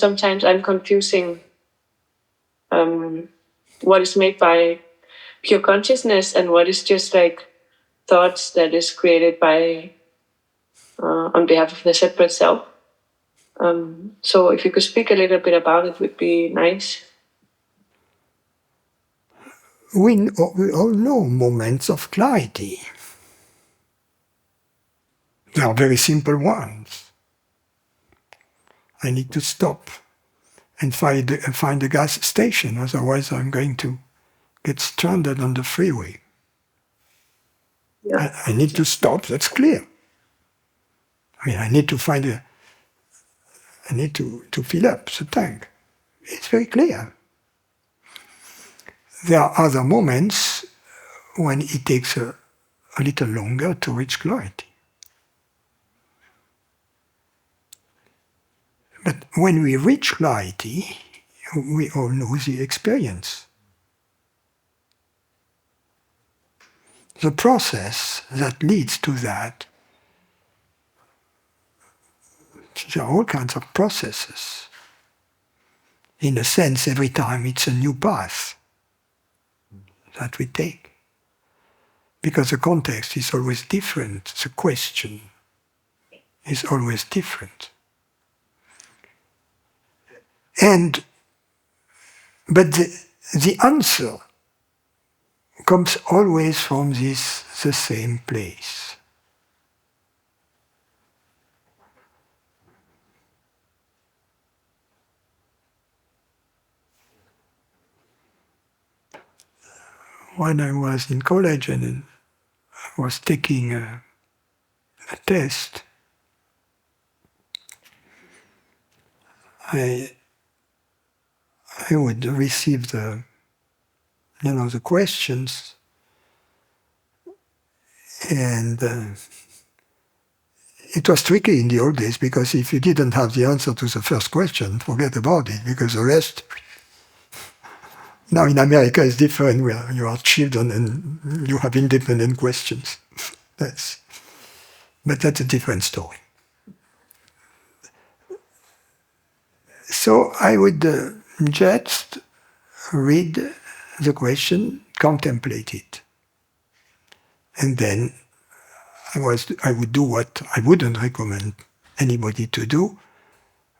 sometimes I'm confusing what is made by pure consciousness and what is just like thoughts that is created by on behalf of the separate self. So if you could speak a little bit about it, would be nice. We all know moments of clarity. They are very simple ones. I need to stop and find a gas station, otherwise I'm going to get stranded on the freeway. Yeah. I need to stop, that's clear. I mean, I need to fill up the tank. It's very clear. There are other moments when it takes a little longer to reach clarity. But when we reach clarity, we all know the experience. The process that leads to that, there are all kinds of processes. In a sense, every time it's a new path that we take. Because the context is always different, the question is always different. But the answer comes always from the same place. When I was in college and I was taking a test, I would receive the questions, and it was tricky in the old days, because if you didn't have the answer to the first question, forget about it, because the rest... Now in America it's different, where you are children and you have independent questions. But that's a different story. So I would just read the question, contemplate it. And then I would do what I wouldn't recommend anybody to do,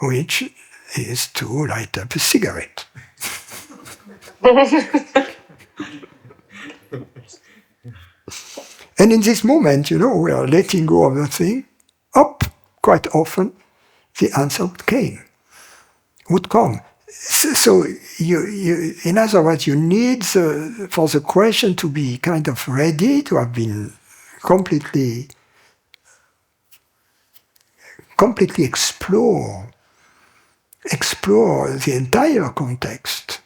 which is to light up a cigarette. And in this moment, we are letting go of the thing. Quite often, the answer would come. So, in other words, you need for the question to be kind of ready, to have been completely explore the entire context.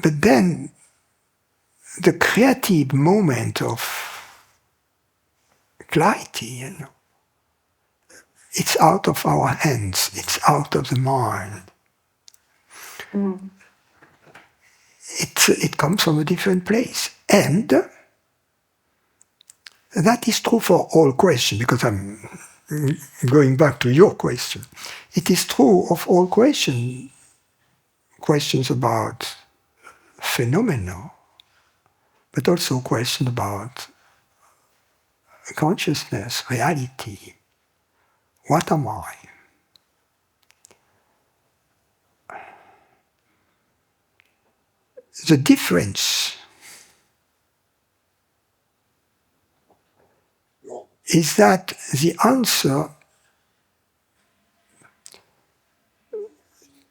But then, the creative moment of clarity, it's out of our hands, it's out of the mind. Mm. It comes from a different place. And that is true for all questions, because I'm going back to your question. It is true of all questions about phenomena, but also questions about consciousness, reality. What am I? The difference is that the answer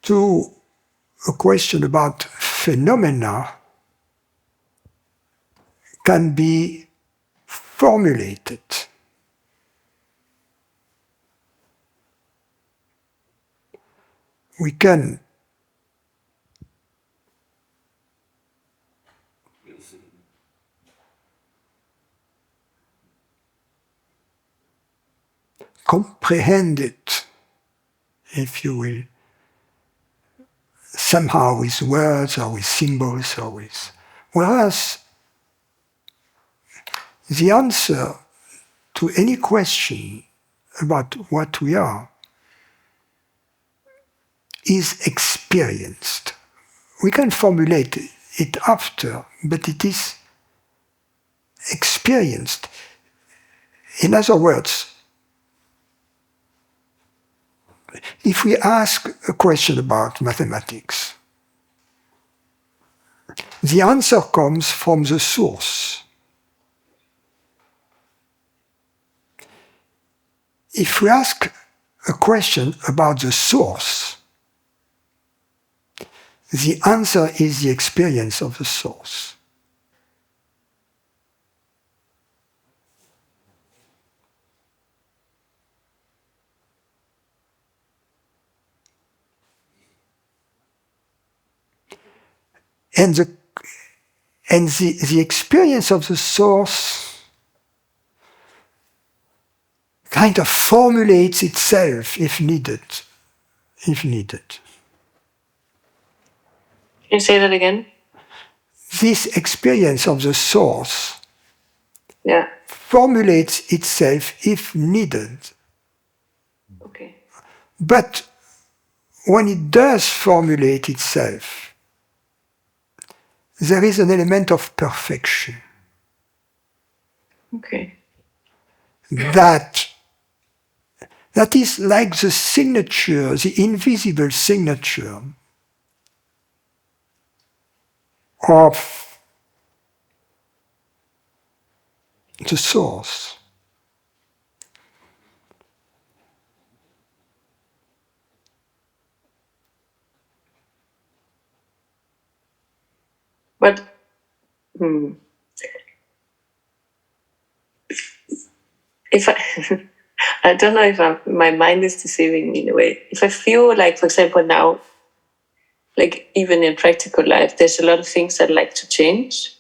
to a question about phenomena can be formulated. We can comprehend it, if you will, somehow with words or with symbols or with... Whereas the answer to any question about what we are is experienced. We can formulate it after, but it is experienced. In other words, if we ask a question about mathematics, the answer comes from the source. If we ask a question about the source, the answer is the experience of the source. And the experience of the source kind of formulates itself if needed. Can you say that again? This experience of the source formulates itself if needed. Okay. But when it does formulate itself, there is an element of perfection. Okay. That is like the signature, the invisible signature of the source. But if I don't know if my mind is deceiving me in a way. If I feel like, for example, now, like even in practical life, there's a lot of things I'd like to change.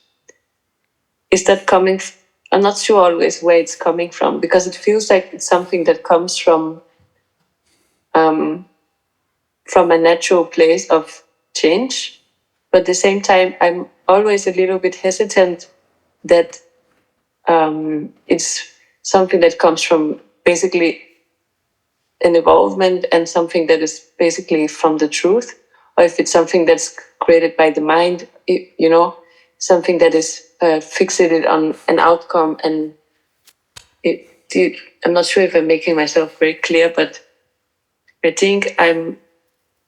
Is that coming? I'm not sure always where it's coming from, because it feels like it's something that comes from a natural place of change. But at the same time, I'm always a little bit hesitant that it's something that comes from basically an evolvement and something that is basically from the truth, or if it's something that's created by the mind, something that is fixated on an outcome. And I'm not sure if I'm making myself very clear, but I think I'm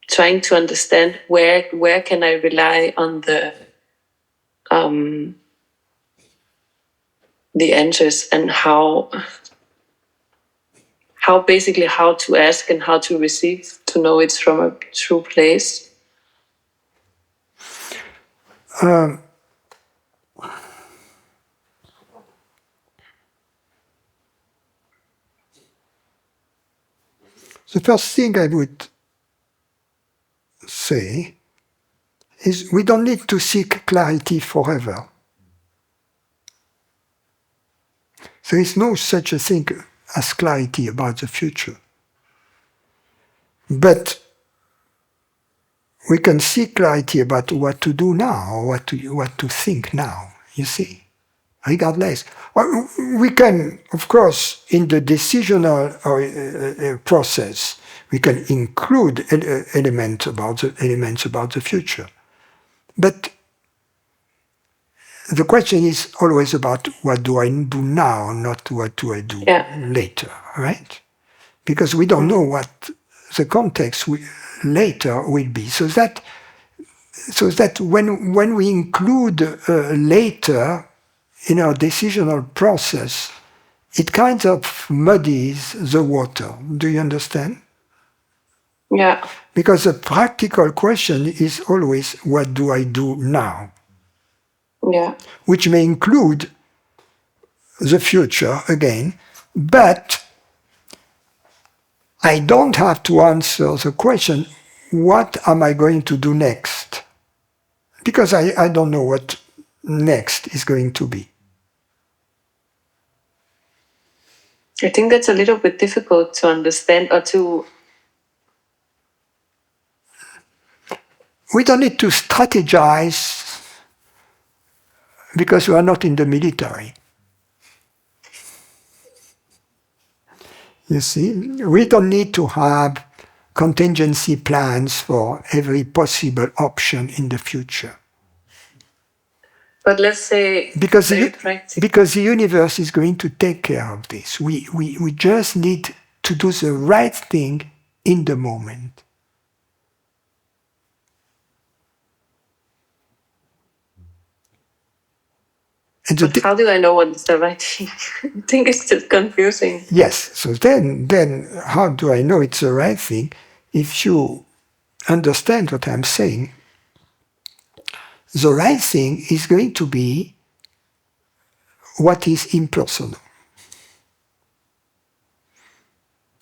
trying to understand where can I rely on the answers, and how to ask and how to receive, to know it's from a true place. The first thing I would say is we don't need to seek clarity forever. There is no such a thing as clarity about the future. But we can seek clarity about what to do now, or what to think now, you see, regardless. We can, of course, in the decisional process, we can include elements about the future. But the question is always about what do I do now, not what do I do later, right? Because we don't know what the context later will be. So that when we include later in our decisional process, it kind of muddies the water. Do you understand? Yeah. Because the practical question is always, what do I do now? Yeah. Which may include the future again, but I don't have to answer the question, what am I going to do next? Because I don't know what next is going to be. I think that's a little bit difficult to understand, or to... We don't need to strategize because we are not in the military. You see, we don't need to have contingency plans for every possible option in the future. But let's say because the universe is going to take care of this. We just need to do the right thing in the moment. But how do I know what is the right thing? I think it's just confusing. Yes, so then how do I know it's the right thing? If you understand what I'm saying, the right thing is going to be what is impersonal.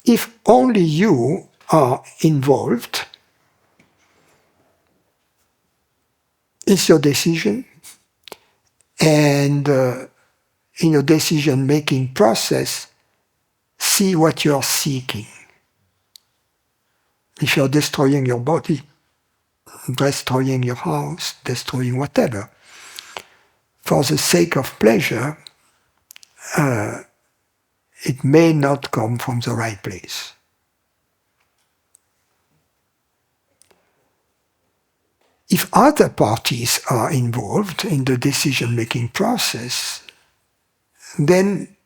If only you are involved, it's your decision, and in your decision-making process, see what you're seeking. If you're destroying your body, destroying your house, destroying whatever, for the sake of pleasure, it may not come from the right place. If other parties are involved in the decision-making process, then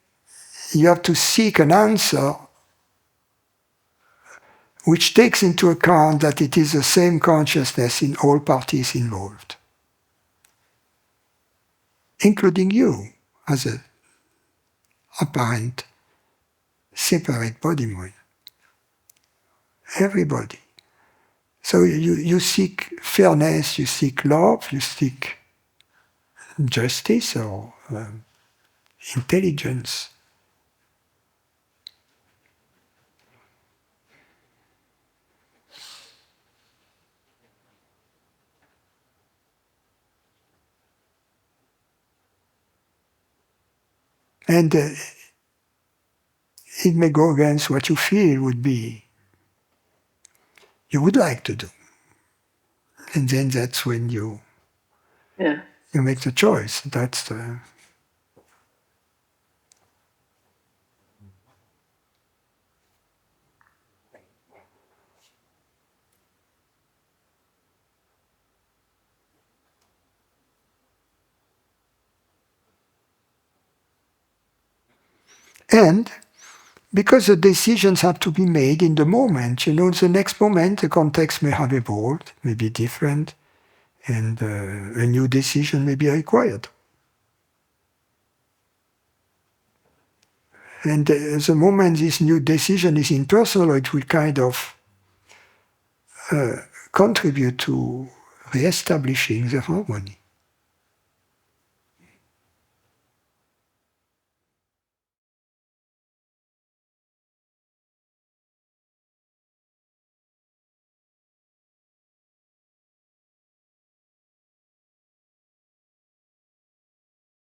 you have to seek an answer which takes into account that it is the same consciousness in all parties involved, including you as an apparent separate body mind. Everybody. So you seek fairness, you seek love, you seek justice or intelligence. And it may go against what you feel would be, you would like to do. And then that's when you make the choice. That's the... And because the decisions have to be made in the moment, the next moment the context may have evolved, may be different, and a new decision may be required. And the moment this new decision is impersonal, it will kind of contribute to re-establishing the harmony.